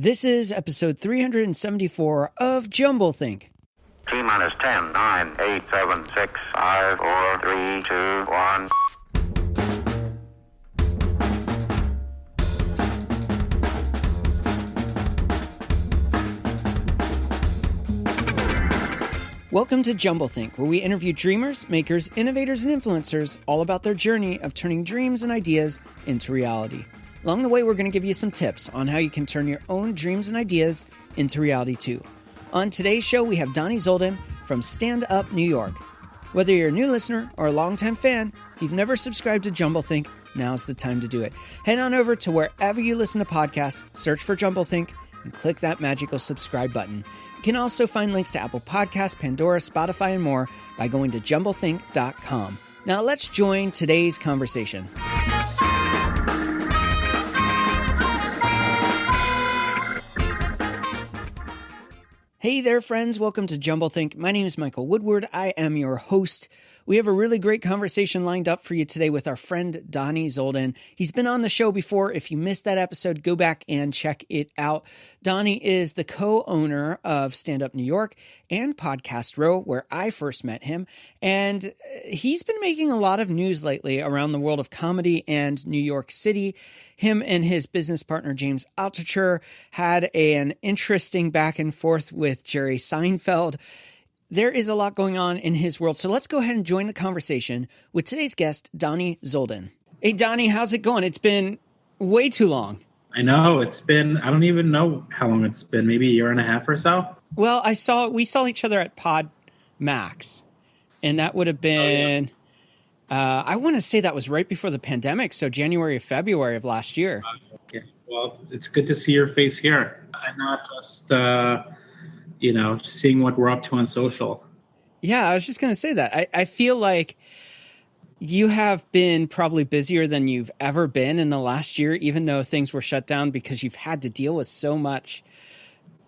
This is episode 374 of Jumblethink. T minus 10, 9, 8, 7, 6, 5, 4, 3, 2, 1. Welcome to Jumblethink, where we interview dreamers, makers, innovators, and influencers all about their journey of turning dreams and ideas into reality. Along the way, we're going to give you some tips on how you can turn your own dreams and ideas into reality too. On today's show, we have Dani Zoldan from Stand Up New York. Whether you're a new listener or a longtime fan, if you've never subscribed to Jumblethink, now's the time to do it. Head on over to wherever you listen to podcasts, search for Jumblethink, and click that magical subscribe button. You can also find links to Apple Podcasts, Pandora, Spotify, and more by going to jumblethink.com. Now let's join today's conversation. Hey there, friends. Welcome to Jumblethink. My name is Michael Woodward. I am your host. We have a really great conversation lined up for you today with our friend Dani Zoldan. He's been on the show before. If you missed that episode, go back and check it out. Dani is the co-owner of Stand Up New York and Podcast Row, where I first met him. And he's been making a lot of news lately around the world of comedy and New York City. Him and his business partner, James Altucher, had an interesting back and forth with Jerry Seinfeld. There is a lot going on in his world, so let's go ahead and join the conversation with today's guest, Dani Zoldan. Hey, Dani, how's it going? It's been way too long. I know, it's been, I don't even know how long it's been, maybe a year and a half or so? Well, we saw each other at Podmax, and that would have been, I want to say that was right before the pandemic, so January or February of last year. Okay. Well, it's good to see your face here. I'm not just... just seeing what we're up to on social. Yeah, I was just going to say that. I feel like you have been probably busier than you've ever been in the last year, even though things were shut down because you've had to deal with so much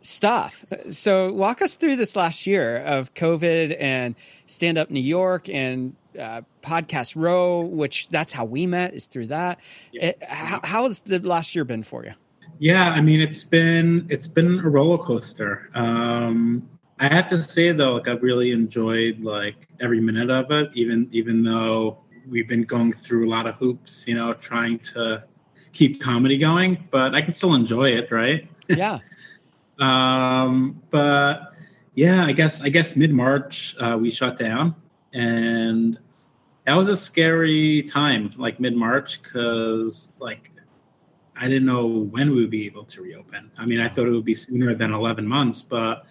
stuff. So walk us through this last year of COVID and Stand Up New York and Podcast Row, which that's how we met, is through that. Yeah. How has the last year been for you? Yeah, I mean, it's been a roller coaster. I have to say though, I've really enjoyed every minute of it, even though we've been going through a lot of hoops, trying to keep comedy going, but I can still enjoy it, right? Yeah. But yeah, I guess mid-March we shut down, and that was a scary time, mid-March, because I didn't know when we would be able to reopen. I mean, I thought it would be sooner than 11 months, but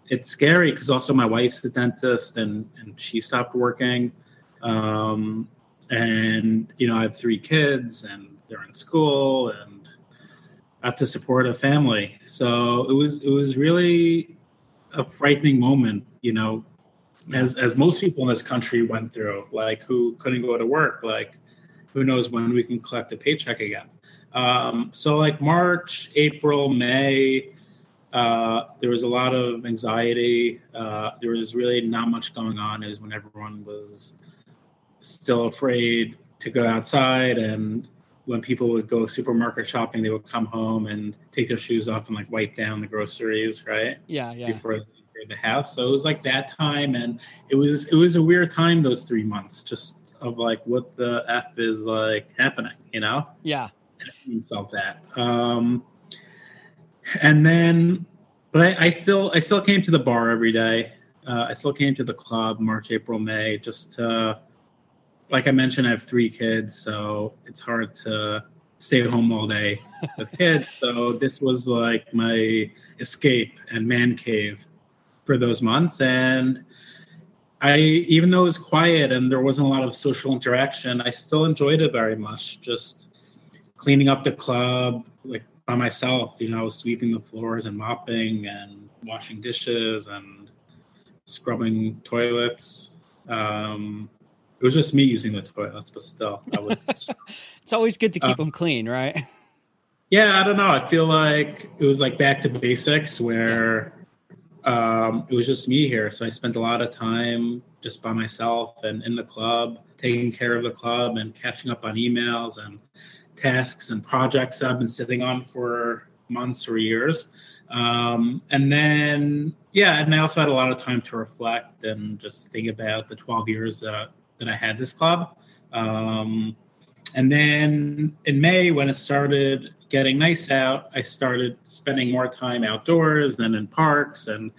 it's scary because also my wife's a dentist and she stopped working. And, I have 3 kids and they're in school and I have to support a family. So it was really a frightening moment, as most people in this country went through, who couldn't go to work, who knows when we can collect a paycheck again. So March, April, May, there was a lot of anxiety. There was really not much going on. It was when everyone was still afraid to go outside. And when people would go supermarket shopping, they would come home and take their shoes off and wipe down the groceries, right? Yeah. Before the house. So it was that time. And it was a weird time, those 3 months, just of what the F is happening, Yeah. I felt that. And then, but I still came to the bar every day. I still came to the club March, April, May, just to, like I mentioned, I have 3 kids, so it's hard to stay at home all day with kids. So this was my escape and man cave for those months. And even though it was quiet and there wasn't a lot of social interaction, I still enjoyed it very much. Just cleaning up the club by myself, sweeping the floors and mopping and washing dishes and scrubbing toilets. It was just me using the toilets, but still. It's always good to keep them clean, right? Yeah, I don't know. I feel like it was back to basics where it was just me here. So I spent a lot of time just by myself and in the club, taking care of the club and catching up on emails and tasks and projects I've been sitting on for months or years. And then, and I also had a lot of time to reflect and just think about the 12 years that I had this club. And then in May, when it started getting nice out, I started spending more time outdoors than in parks. And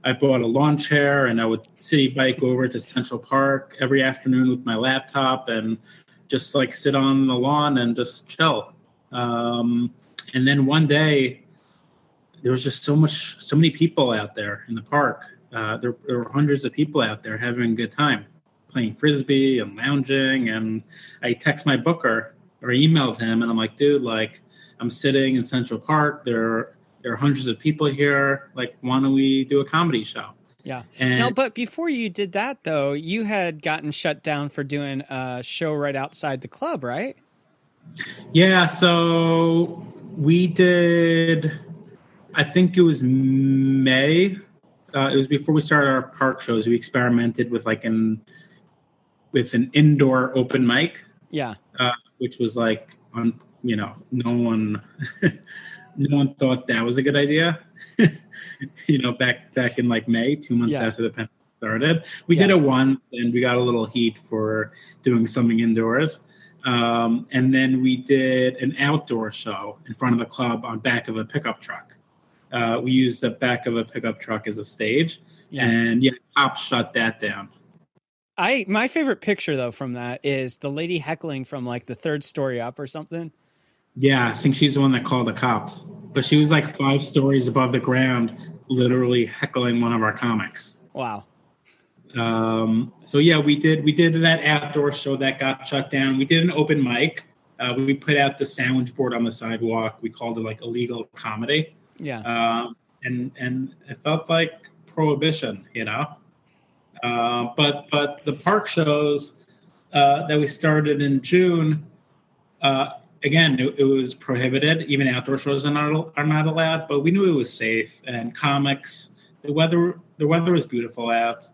I bought a lawn chair, and I would city bike over to Central Park every afternoon with my laptop and just like sit on the lawn and just chill. And then one day, there was just so many people out there in the park. There were hundreds of people out there having a good time, playing Frisbee and lounging. And I text my booker or emailed him, and I'm like, dude, like, I'm sitting in Central Park. There are hundreds of people here. Like, why don't we do a comedy show? Yeah. And now, but before you did that, though, you had gotten shut down for doing a show right outside the club, right? Yeah. So we did, I think it was May. It was before we started our park shows. We experimented with an indoor open mic. Yeah. Which was like, no one thought that was a good idea. Back in like May, 2 months after the pandemic started, we did it once, and we got a little heat for doing something indoors. And then we did an outdoor show in front of the club on back of a pickup truck. We used the back of a pickup truck as a stage, and cops shut that down. My favorite picture though from that is the lady heckling from like the third story up or something. Yeah, I think she's the one that called the cops, but she was like 5 stories above the ground, literally heckling one of our comics. Wow. So yeah, we did that outdoor show that got shut down. We did an open mic. We put out the sandwich board on the sidewalk. We called it like illegal comedy. Yeah. And it felt like prohibition, But the park shows that we started in June, again, it was prohibited. Even outdoor shows are not allowed. But we knew it was safe. And comics, the weather was beautiful out.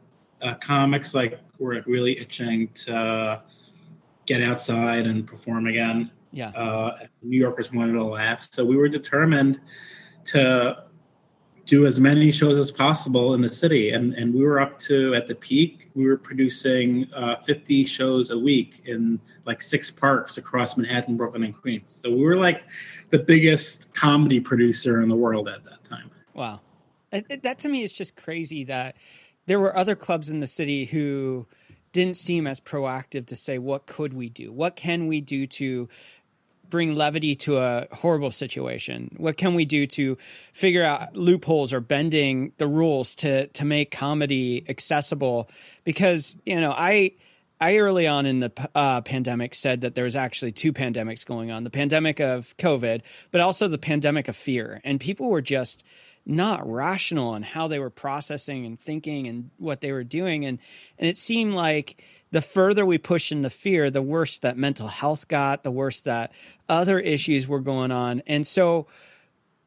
Comics were really itching to get outside and perform again. Yeah. New Yorkers wanted to laugh, so we were determined to do as many shows as possible in the city. And we were up to, at the peak, we were producing 50 shows a week in like 6 parks across Manhattan, Brooklyn, and Queens. So we were like the biggest comedy producer in the world at that time. Wow. That to me is just crazy that there were other clubs in the city who didn't seem as proactive to say, what could we do? What can we do to bring levity to a horrible situation? What can we do to figure out loopholes or bending the rules to make comedy accessible? Because, I early on in the pandemic said that there was actually 2 pandemics going on, the pandemic of COVID, but also the pandemic of fear. And people were just not rational in how they were processing and thinking and what they were doing. And it seemed like the further we pushed into fear, the worse that mental health got, the worse that other issues were going on. And so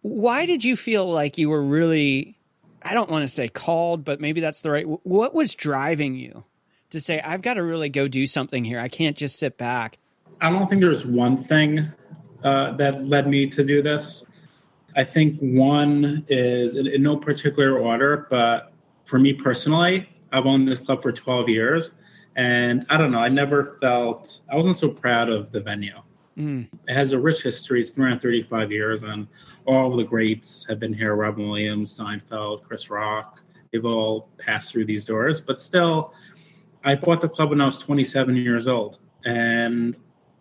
why did you feel like you were really, I don't want to say called, but maybe that's the right, what was driving you to say, I've got to really go do something here? I can't just sit back. I don't think there's one thing that led me to do this. I think one is, in no particular order, but for me personally, I've owned this club for 12 years. And I don't know, I wasn't so proud of the venue. It has a rich history. It's been around 35 years, and all of the greats have been here. Robin Williams, Seinfeld, Chris Rock, they've all passed through these doors. But still, I bought the club when I was 27 years old, and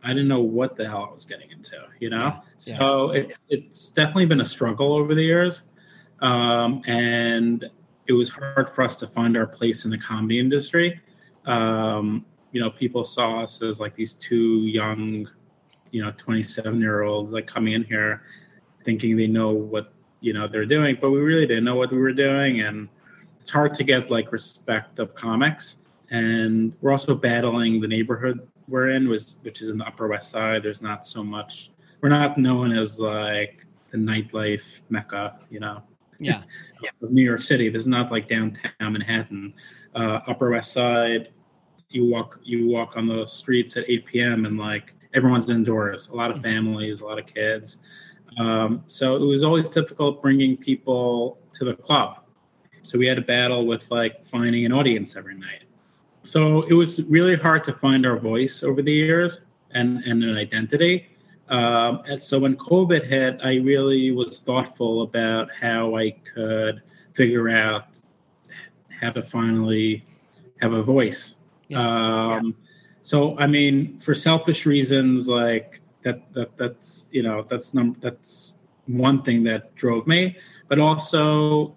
I didn't know what the hell I was getting into, Yeah. So it's definitely been a struggle over the years. And it was hard for us to find our place in the comedy industry. People saw us as like these 2 young, 27-year-olds like coming in here thinking they know what, they're doing, but we really didn't know what we were doing. And it's hard to get like respect of comics. And we're also battling the neighborhood we're in, which is in the Upper West Side. There's not so much, we're not known as like the nightlife mecca, Yeah. of New York City. This is not like downtown Manhattan. Upper West Side, you walk on the streets at 8 p.m. and like everyone's indoors. A lot of families, a lot of kids. So it was always difficult bringing people to the club. So we had to battle with like finding an audience every night. So it was really hard to find our voice over the years and an identity. And so when COVID hit, I really was thoughtful about how I could figure out how to finally have a voice. So, I mean, for selfish reasons, like that's one thing that drove me, but also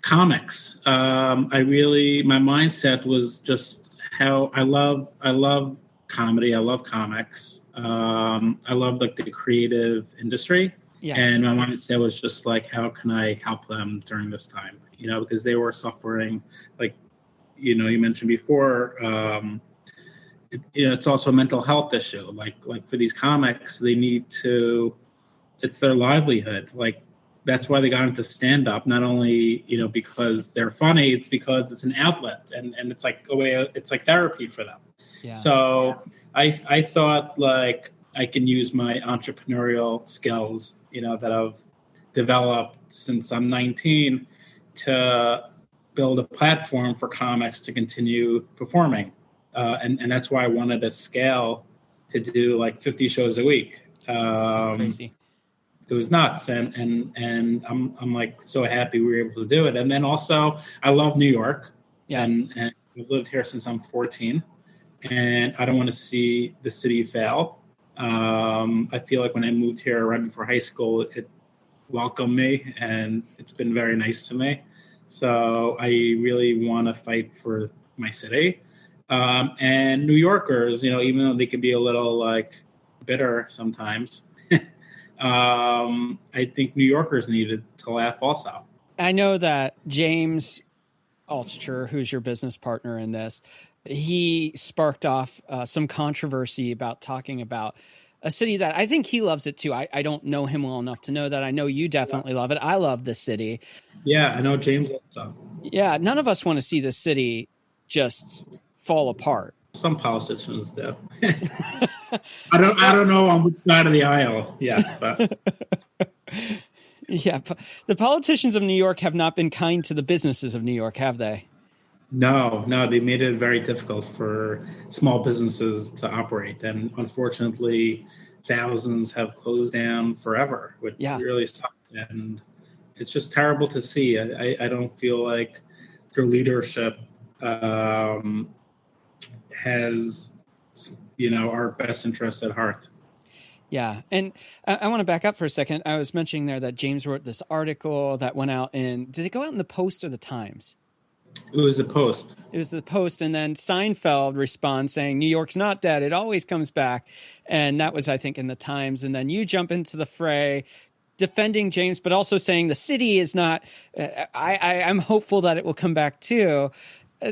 comics. My mindset was just how I love comedy. I love comics. I love like the creative industry. Yeah. And my mindset was just like, how can I help them during this time? Because they were suffering, like, you mentioned before, it's also a mental health issue. Like for these comics, they need to, it's their livelihood. Like, that's why they got into stand-up, not only, because they're funny, it's because it's an outlet and it's like a way, it's like therapy for them. Yeah. So I thought like I can use my entrepreneurial skills, that I've developed since I'm 19 to build a platform for comics to continue performing. And that's why I wanted to scale to do like 50 shows a week. So crazy. It was nuts. And I'm like so happy we were able to do it. And then also I love New York. Yeah. And I've lived here since I'm 14. And I don't want to see the city fail. I feel like when I moved here right before high school, it welcomed me and it's been very nice to me. So I really want to fight for my city. And New Yorkers, even though they can be a little like bitter sometimes, I think New Yorkers needed to laugh also. I know that James Altucher, who's your business partner in this, he sparked off some controversy about talking about a city that I think he loves it too. I don't know him well enough to know that. I know you definitely love it. I love this city. Yeah, I know James also. Yeah, none of us want to see this city just fall apart. Some politicians do. I don't know on which side of the aisle. Yeah, but yeah, the politicians of New York have not been kind to the businesses of New York, have they? No, they made it very difficult for small businesses to operate. And unfortunately, thousands have closed down forever, which really sucked. And it's just terrible to see. I don't feel like their leadership has, our best interests at heart. Yeah. And I want to back up for a second. I was mentioning there that James wrote this article that went out did it go out in the Post or the Times? It was the Post. It was the Post. And then Seinfeld responds saying, New York's not dead. It always comes back. And that was, I think, in the Times. And then you jump into the fray defending James, but also saying the city is not, I'm hopeful that it will come back too.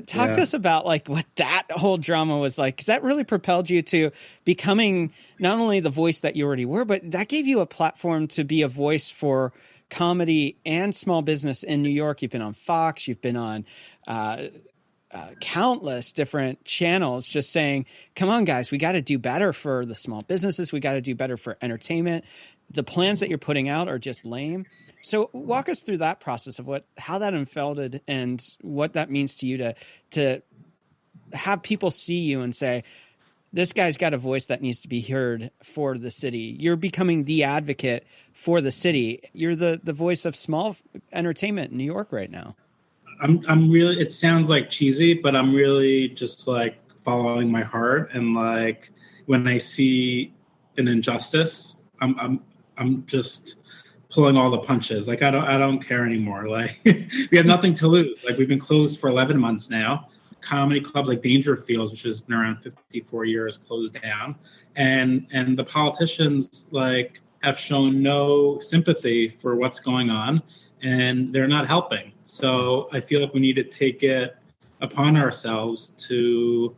Talk to us about like what that whole drama was like, because that really propelled you to becoming not only the voice that you already were, but that gave you a platform to be a voice for comedy and small business in New York. You've been on Fox, you've been on countless different channels just saying, come on, guys, we got to do better for the small businesses. We got to do better for entertainment. The plans that you're putting out are just lame. So walk us through that process of how that unfolded and what that means to you to have people see you and say, this guy's got a voice that needs to be heard for the city. You're becoming the advocate for the city. You're the voice of small entertainment in New York right now. I'm really, it sounds like cheesy, but I'm really just like following my heart. And like, when I see an injustice, I'm just pulling all the punches. Like, I don't care anymore. Like, we have nothing to lose. Like, we've been closed for 11 months now. Comedy clubs like Dangerfields, which has been around 54 years, closed down. And the politicians like have shown no sympathy for what's going on, and they're not helping. So I feel like we need to take it upon ourselves to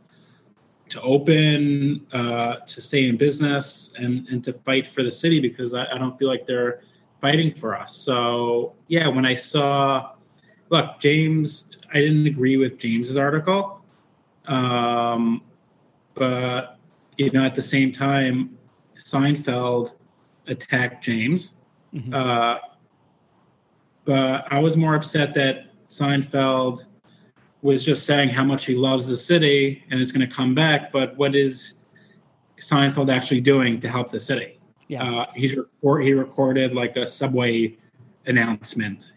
open, to stay in business and to fight for the city, because I don't feel like they're fighting for us. So yeah, when I saw, look, James, I didn't agree with James's article. But, at the same time, Seinfeld attacked James. Mhm. But I was more upset that Seinfeld was just saying how much he loves the city and it's going to come back. But what is Seinfeld actually doing to help the city? Yeah. He recorded like a subway announcement,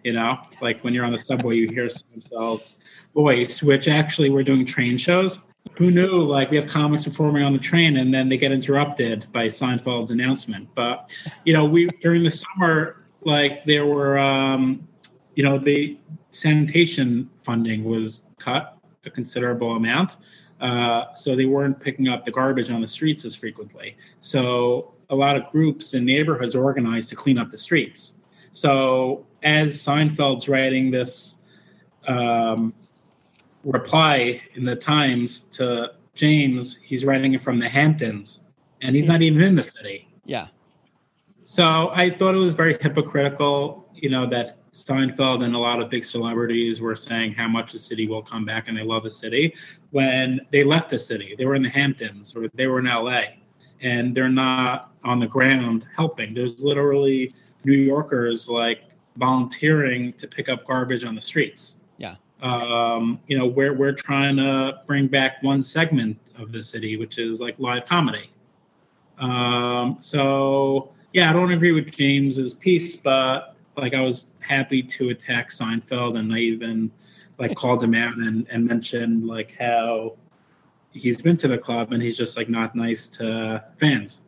like when you're on the subway, you hear Seinfeld's voice, which actually we're doing train shows. Who knew? Like we have comics performing on the train and then they get interrupted by Seinfeld's announcement. But, we during the summer, like there were, the sanitation funding was cut a considerable amount. So they weren't picking up the garbage on the streets as frequently. So a lot of groups and neighborhoods organized to clean up the streets. So as Seinfeld's writing this reply in the Times to James, he's writing it from the Hamptons, and he's not even in the city. Yeah. So I thought it was very hypocritical, that Seinfeld and a lot of big celebrities were saying how much the city will come back and they love the city when they left the city. They were in the Hamptons or they were in LA, and they're not on the ground helping. There's literally New Yorkers like volunteering to pick up garbage on the streets. Yeah. We're trying to bring back one segment of the city, which is like live comedy. So yeah, I don't agree with James's piece, but like I was happy to attack Seinfeld, and I even like called him out and mentioned like how he's been to the club and he's just like not nice to fans.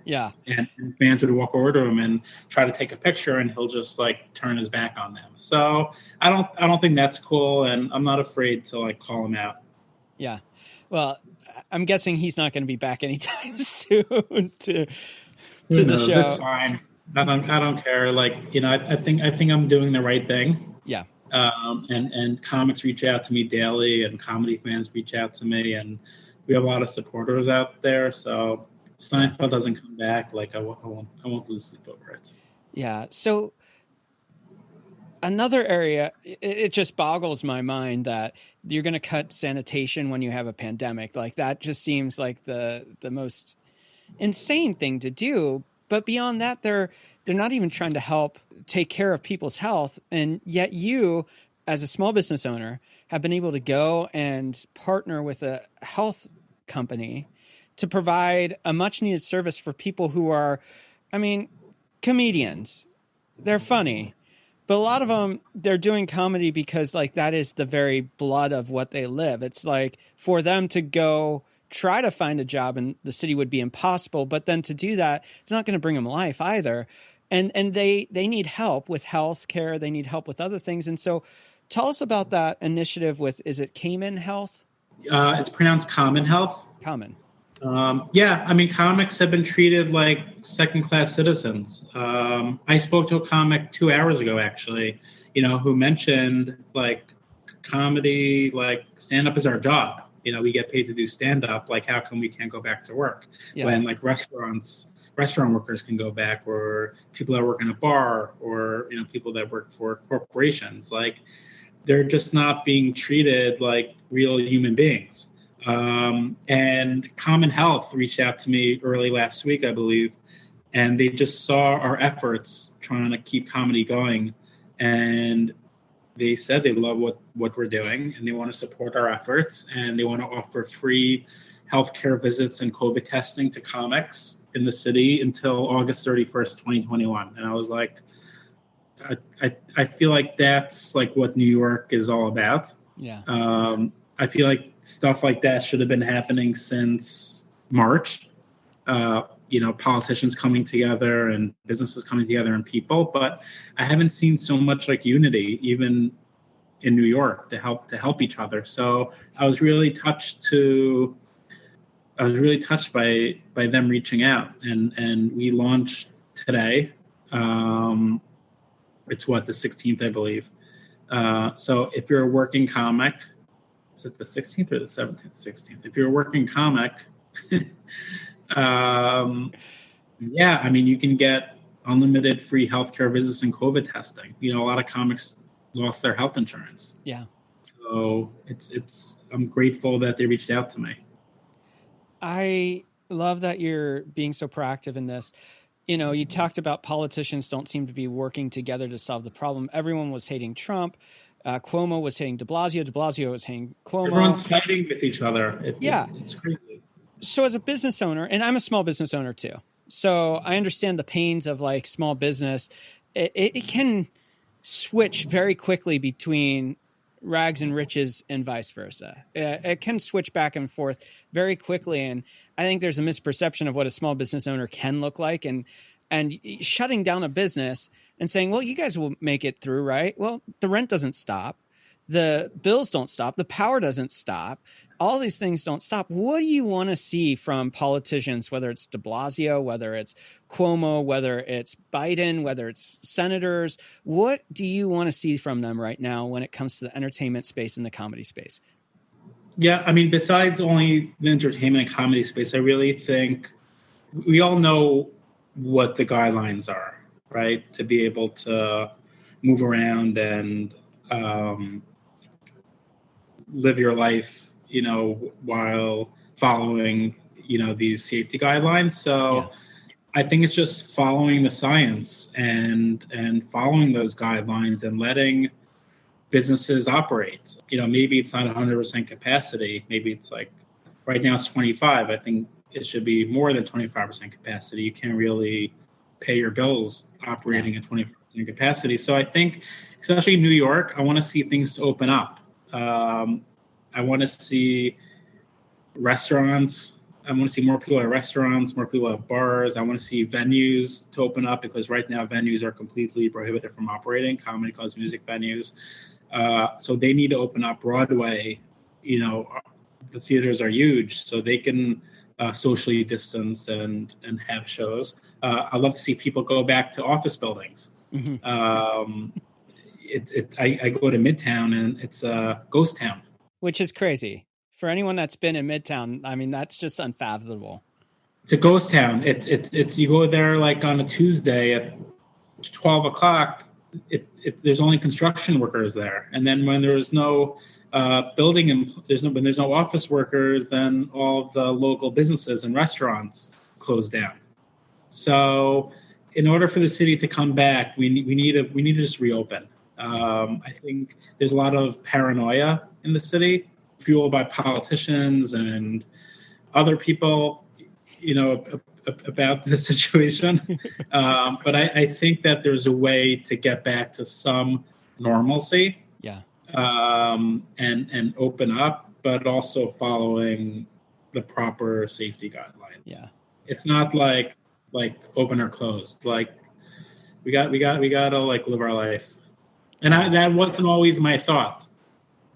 Yeah. And fans would walk over to him and try to take a picture, and he'll just like turn his back on them. So I don't think that's cool, and I'm not afraid to like call him out. Yeah. Well, I'm guessing he's not going to be back anytime soon to the show. That's fine. I don't care. Like, I think I'm doing the right thing. Yeah. And comics reach out to me daily, and comedy fans reach out to me, and we have a lot of supporters out there. So if Seinfeld doesn't come back, like I won't lose sleep over it. Yeah. So another area, it just boggles my mind that you're going to cut sanitation when you have a pandemic. Like that just seems like the most insane thing to do. But beyond that, they're not even trying to help take care of people's health. And yet you, as a small business owner, have been able to go and partner with a health company to provide a much needed service for people who are, comedians. They're funny. But a lot of them, they're doing comedy because like that is the very blood of what they live. It's like for them to go try to find a job in the city would be impossible. But then to do that, it's not going to bring them life either. And they need help with health care. They need help with other things. And so tell us about that initiative with, is it Kamin Health? It's pronounced Kamin Health. Kamin. Comics have been treated like second-class citizens. I spoke to a comic 2 hours ago, actually, who mentioned like comedy, like stand-up is our job. We get paid to do stand-up. Like, how come we can't go back to work when like restaurant workers can go back, or people that work in a bar, or people that work for corporations? Like, they're just not being treated like real human beings. And Kamin Health reached out to me early last week, I believe, and they just saw our efforts trying to keep comedy going, and they said they love what we're doing, and they want to support our efforts, and they want to offer free healthcare visits and COVID testing to comics in the city until August 31st, 2021. And I was like, I feel like that's like what New York is all about. Yeah. I feel like stuff like that should have been happening since March. Politicians coming together and businesses coming together and people, but I haven't seen so much like unity, even in New York, to help each other. So I was really touched by them reaching out, and we launched today. It's the 16th, I believe. So if you're a working comic, is it the 16th or the 17th? 16th. If you're a working comic, you can get unlimited free healthcare visits and COVID testing. A lot of comics lost their health insurance. Yeah. So I'm grateful that they reached out to me. I love that you're being so proactive in this. You talked about politicians don't seem to be working together to solve the problem. Everyone was hating Trump. Cuomo was hating de Blasio. De Blasio was hating Cuomo. Everyone's fighting with each other. It's crazy. So as a business owner, and I'm a small business owner too, so I understand the pains of like small business. It can switch very quickly between rags and riches and vice versa. It can switch back and forth very quickly. And I think there's a misperception of what a small business owner can look like, and shutting down a business and saying, well, you guys will make it through, right? Well, the rent doesn't stop. The bills don't stop. The power doesn't stop. All these things don't stop. What do you want to see from politicians, whether it's de Blasio, whether it's Cuomo, whether it's Biden, whether it's senators? What do you want to see from them right now when it comes to the entertainment space and the comedy space? Yeah, I mean, besides only the entertainment and comedy space, I really think we all know what the guidelines are, right? To be able to move around and live your life, while following, these safety guidelines. So I think it's just following the science and following those guidelines and letting businesses operate. Maybe it's not 100% capacity. Maybe it's like right now it's 25. I think it should be more than 25% capacity. You can't really pay your bills operating at 25% capacity. So I think, especially in New York, I want to see things to open up. I want to see restaurants. I want to see more people at restaurants, more people at bars. I want to see venues to open up, because right now venues are completely prohibited from operating, comedy clubs, music venues. So they need to open up. Broadway, the theaters are huge, so they can socially distance and have shows. I'd love to see people go back to office buildings. Mm-hmm. I go to Midtown and it's a ghost town. Which is crazy. For anyone that's been in Midtown, I mean, that's just unfathomable. It's a ghost town. It's you go there like on a Tuesday at 12 o'clock, there's only construction workers there. And then when there's no when there's no office workers, then all the local businesses and restaurants close down. So in order for the city to come back, we need to just reopen. I think there's a lot of paranoia in the city, fueled by politicians and other people, about the situation. But I think that there's a way to get back to some normalcy. Yeah. And open up, but also following the proper safety guidelines. Yeah. It's not like open or closed. Like we gotta like live our life. And that wasn't always my thought.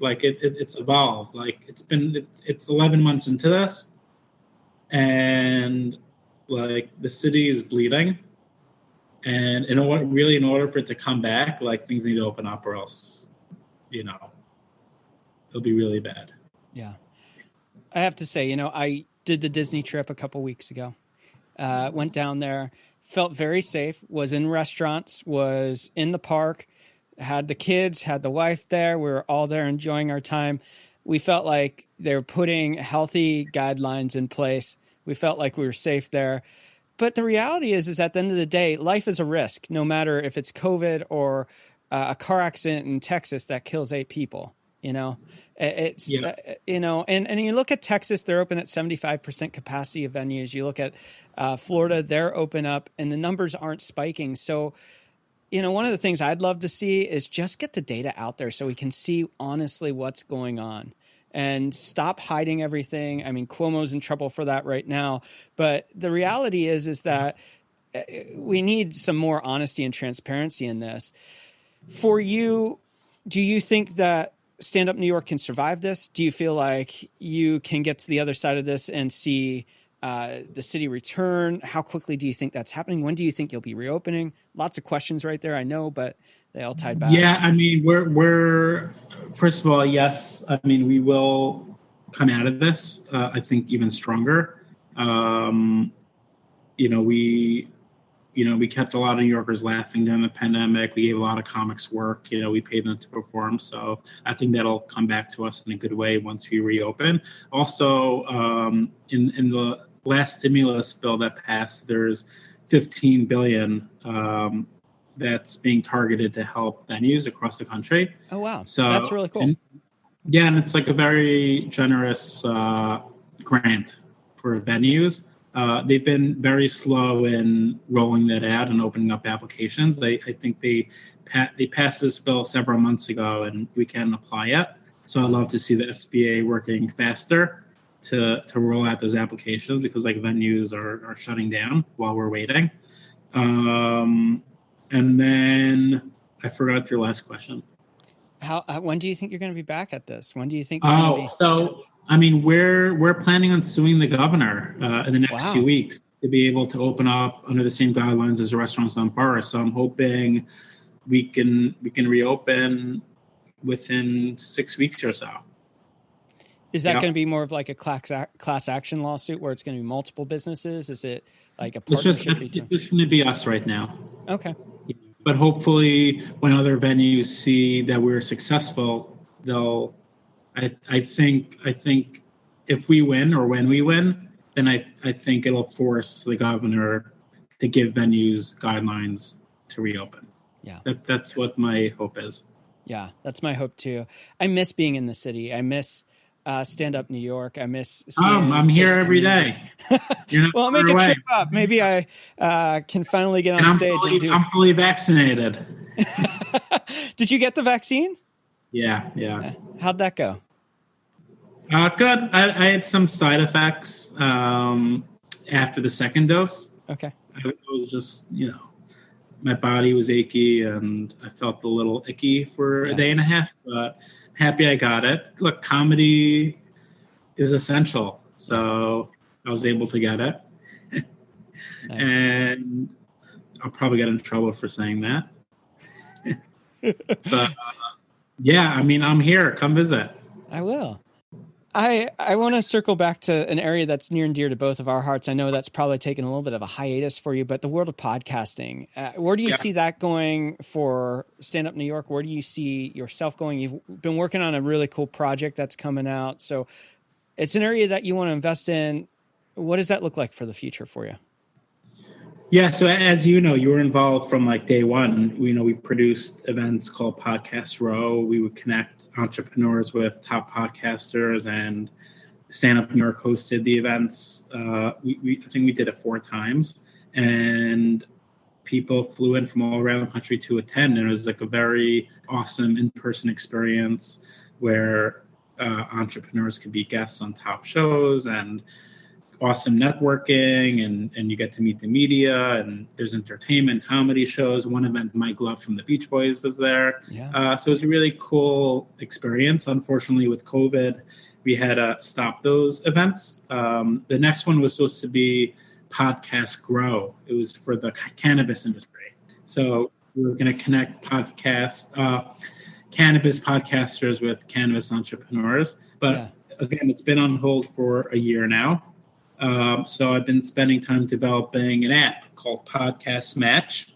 Like it's evolved. Like it's 11 months into this, and like the city is bleeding. And in order for it to come back, like things need to open up, or else, it'll be really bad. Yeah, I have to say, I did the Disney trip a couple weeks ago. Went down there, felt very safe. Was in restaurants, was in the park. Had the kids, had the wife there. We were all there enjoying our time. We felt like they were putting healthy guidelines in place. We felt like we were safe there. But the reality is at the end of the day, life is a risk, no matter if it's COVID or a car accident in Texas that kills 8 people. It's, and you look at Texas, they're open at 75% capacity of venues. You look at Florida, they're open up and the numbers aren't spiking. So, one of the things I'd love to see is just get the data out there so we can see honestly what's going on and stop hiding everything. I mean, Cuomo's in trouble for that right now, but the reality is that we need some more honesty and transparency in this. For you, do you think that Stand Up New York can survive this? Do you feel like you can get to the other side of this and see the city return? How quickly do you think that's happening? When do you think you'll be reopening? Lots of questions right there, I know, but they all tied back. Yeah, I mean, we're first of all, yes. I mean, we will come out of this, I think, even stronger. We kept a lot of New Yorkers laughing during the pandemic. We gave a lot of comics work. We paid them to perform. So I think that'll come back to us in a good way once we reopen. Also, in the last stimulus bill that passed, there's $15 billion that's being targeted to help venues across the country. Oh, wow. So that's really cool. And it's like a very generous grant for venues. They've been very slow in rolling that out and opening up applications. I think they passed this bill several months ago, and we can't apply yet. So I'd love to see the SBA working faster to roll out those applications, because like venues are shutting down while we're waiting. And then I forgot your last question. When do you think you're going to be back at this? When do you think you're going to be? So I mean, we're planning on suing the governor in the next few weeks to be able to open up under the same guidelines as restaurants on bars. So I'm hoping we can reopen within 6 weeks or so. Is that going to be more of like a class action lawsuit where it's going to be multiple businesses? Is it like a partnership? It's going to be us right now. Okay. But hopefully when other venues see that we're successful, they'll, I think if we win or when we win, then I think it'll force the governor to give venues guidelines to reopen. Yeah. That's what my hope is. Yeah, that's my hope too. I miss being in the city. I miss Stand Up New York. I miss I'm here every day. Well, I'll make a trip up. Maybe I can finally get on stage. I'm fully vaccinated. Did you get the vaccine? Yeah. How'd that go? Good. I had some side effects after the second dose. Okay. It was just, my body was achy and I felt a little icky for a day and a half, but happy I got it. Look, comedy is essential, so I was able to get it. Nice. And I'll probably get in trouble for saying that. But I mean, I'm here. Come visit. I will. I want to circle back to an area that's near and dear to both of our hearts. I know that's probably taken a little bit of a hiatus for you, but the world of podcasting. Where do you see that going for Stand Up New York? Where do you see yourself going? You've been working on a really cool project that's coming out. So it's an area that you want to invest in. What does that look like for the future for you? Yeah, so as you know, you were involved from like day one. We produced events called Podcast Row. We would connect entrepreneurs with top podcasters, and Stand Up New York hosted the events. I think we did it 4 times, and people flew in from all around the country to attend. And it was like a very awesome in-person experience where entrepreneurs could be guests on top shows, and awesome networking, and you get to meet the media, and there's entertainment, comedy shows. One event, Mike Love from the Beach Boys was there. Yeah. So it was a really cool experience. Unfortunately, with COVID, we had to stop those events. The next one was supposed to be Podcast Grow. It was for the cannabis industry. So we were going to connect cannabis podcasters with cannabis entrepreneurs. But again, it's been on hold for a year now. So I've been spending time developing an app called Podcast Match,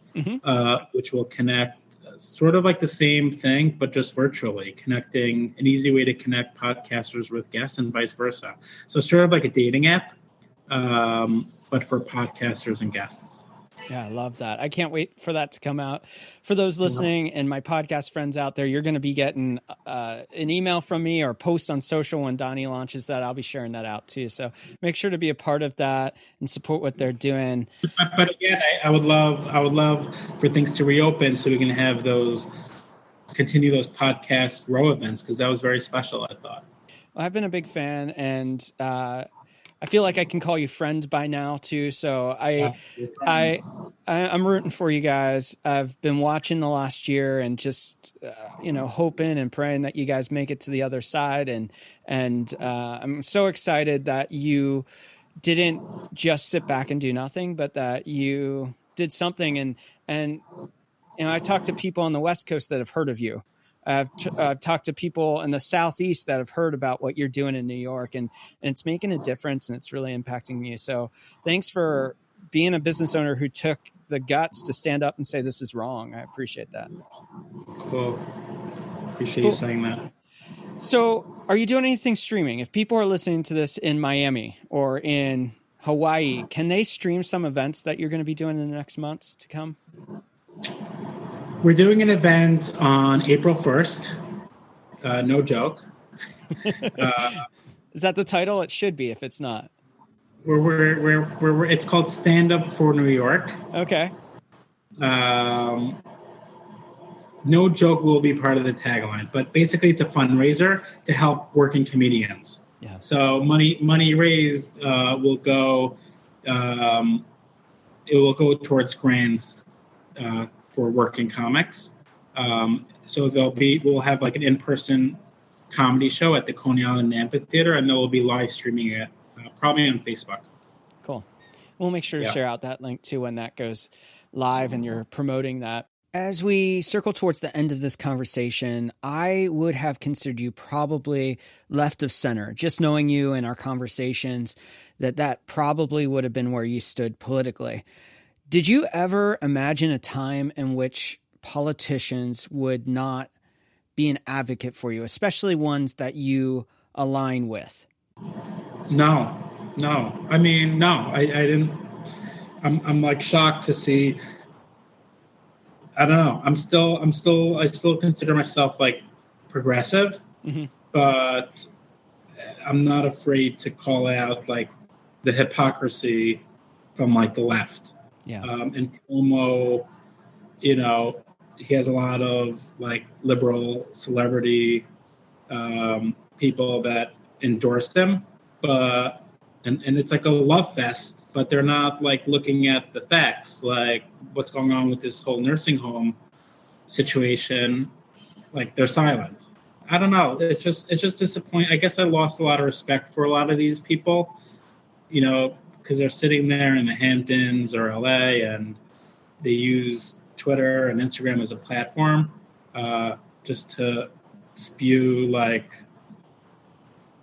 which will connect sort of like the same thing, but just virtually, connecting an easy way to connect podcasters with guests and vice versa. So sort of like a dating app, but for podcasters and guests. Yeah, I love that. I can't wait for that to come out. For those listening and my podcast friends out there, you're going to be getting an email from me or post on social when Dani launches that. I'll be sharing that out too. So make sure to be a part of that and support what they're doing. But again, I would love for things to reopen so we can have continue those podcast row events, because that was very special, I thought. Well, I've been a big fan, and I feel like I can call you friends by now too. So I'm rooting for you guys. I've been watching the last year and just, hoping and praying that you guys make it to the other side. And I'm so excited that you didn't just sit back and do nothing, but that you did something. And I talked to people on the West Coast that have heard of you. I've talked to people in the Southeast that have heard about what you're doing in New York, and it's making a difference, and it's really impacting me. So thanks for being a business owner who took the guts to stand up and say, this is wrong. I appreciate that. Cool. Appreciate you saying that. So are you doing anything streaming? If people are listening to this in Miami or in Hawaii. Can they stream some events that you're going to be doing in the next months to come? We're doing an event on April 1st. No joke. Is that the title? It should be if it's not. It's called Stand Up for New York. Okay. No joke will be part of the tagline, but basically it's a fundraiser to help working comedians. Yeah. So money raised will go. It will go towards grants for working comics. So we'll have like an in-person comedy show at the Coney Island Amphitheater, and then we'll be live streaming it probably on Facebook. Cool. We'll make sure to share out that link too when that goes live and you're promoting that. As we circle towards the end of this conversation, I would have considered you probably left of center. Just knowing you and our conversations, that probably would have been where you stood politically. Did you ever imagine a time in which politicians would not be an advocate for you, especially ones that you align with? No. I mean, no, I didn't. I'm like shocked to see. I don't know. I still consider myself like progressive, but I'm not afraid to call out like the hypocrisy from like the left. Yeah. And Cuomo, he has a lot of like liberal celebrity people that endorsed him, but and it's like a love fest, but they're not like looking at the facts, like what's going on with this whole nursing home situation. Like they're silent. I don't know. It's just disappointing. I guess I lost a lot of respect for a lot of these people, because they're sitting there in the Hamptons or LA and they use Twitter and Instagram as a platform just to spew like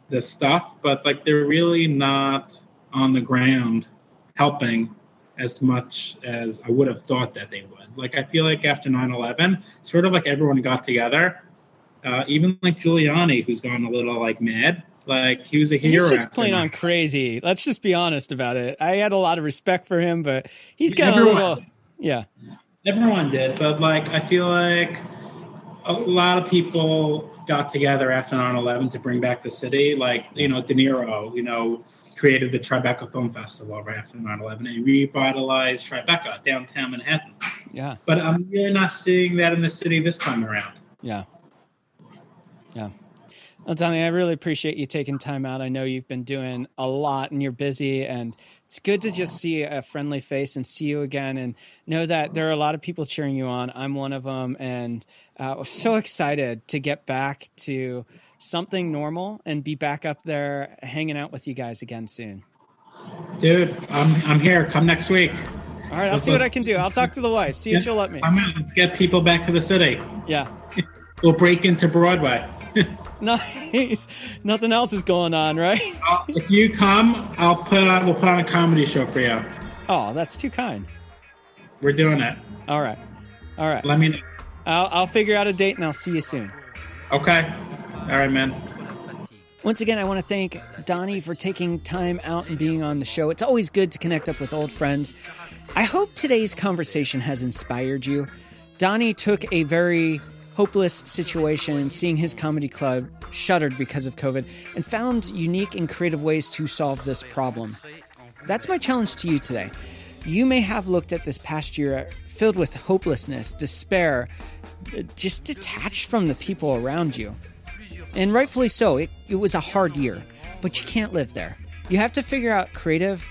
this stuff, but like they're really not on the ground helping as much as I would have thought that they would. Like I feel like after 9/11, sort of like everyone got together, even like Giuliani, who's gone a little like mad. Like he was a hero. He's just playing on crazy. Let's just be honest about it. I had a lot of respect for him, but he's got a little. Yeah. Everyone did, but like I feel like a lot of people got together after 9/11 to bring back the city. Like, De Niro, created the Tribeca Film Festival right after 9/11 and revitalized Tribeca, downtown Manhattan. Yeah. But I'm really not seeing that in the city this time around. Yeah. Well, Dani, I really appreciate you taking time out. I know you've been doing a lot and you're busy, and it's good to just see a friendly face and see you again and know that there are a lot of people cheering you on. I'm one of them, and was so excited to get back to something normal and be back up there hanging out with you guys again soon. Dude, I'm here. Come next week. All right, I'll see what I can do. I'll talk to the wife, see if she'll let me. Let's get people back to the city. Yeah. We'll break into Broadway. Nice. Nothing else is going on, right? If you come, we'll put on a comedy show for you. Oh, that's too kind. We're doing it. All right. Let me know. I'll figure out a date and I'll see you soon. Okay. All right, man. Once again, I want to thank Dani for taking time out and being on the show. It's always good to connect up with old friends. I hope today's conversation has inspired you. Dani took a very hopeless situation, seeing his comedy club shuttered because of COVID, and found unique and creative ways to solve this problem. That's my challenge to you today. You may have looked at this past year filled with hopelessness, despair, just detached from the people around you. And rightfully so, it was a hard year, but you can't live there. You have to figure out creative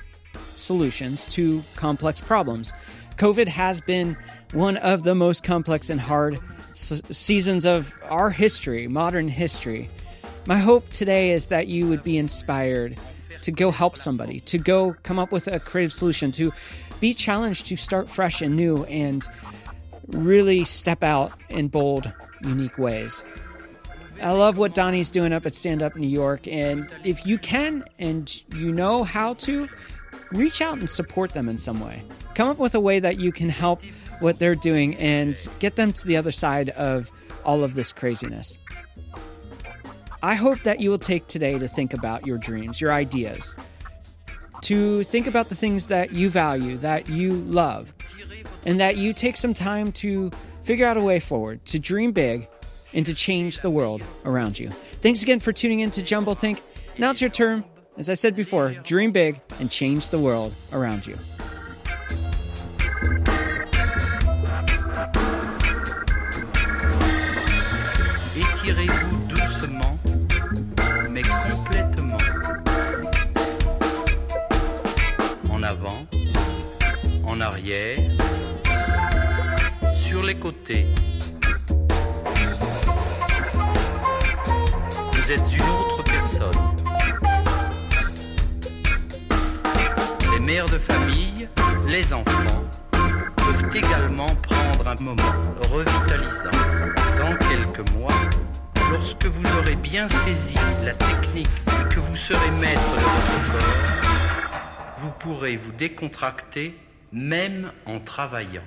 solutions to complex problems. COVID has been one of the most complex and hard seasons of our history, modern history. My hope today is that you would be inspired to go help somebody, to go come up with a creative solution, to be challenged to start fresh and new and really step out in bold, unique ways. I love what Dani's doing up at Stand Up New York, and if you can and you know how to, reach out and support them in some way. Come up with a way that you can help what they're doing and get them to the other side of all of this craziness. I hope that you will take today to think about your dreams, your ideas. to think about the things that you value, that you love, and that you take some time to figure out a way forward, to dream big, and to change the world around you. Thanks again for tuning in to Jumble Think. Now it's your turn. As I said before, dream big and change the world around you. Étirez-vous doucement, mais complètement. En avant, en arrière, sur les côtés. Vous êtes une autre personne. Les mères de famille, les enfants, peuvent également prendre un moment revitalisant. Dans quelques mois, lorsque vous aurez bien saisi la technique et que vous serez maître de votre corps, vous pourrez vous décontracter même en travaillant.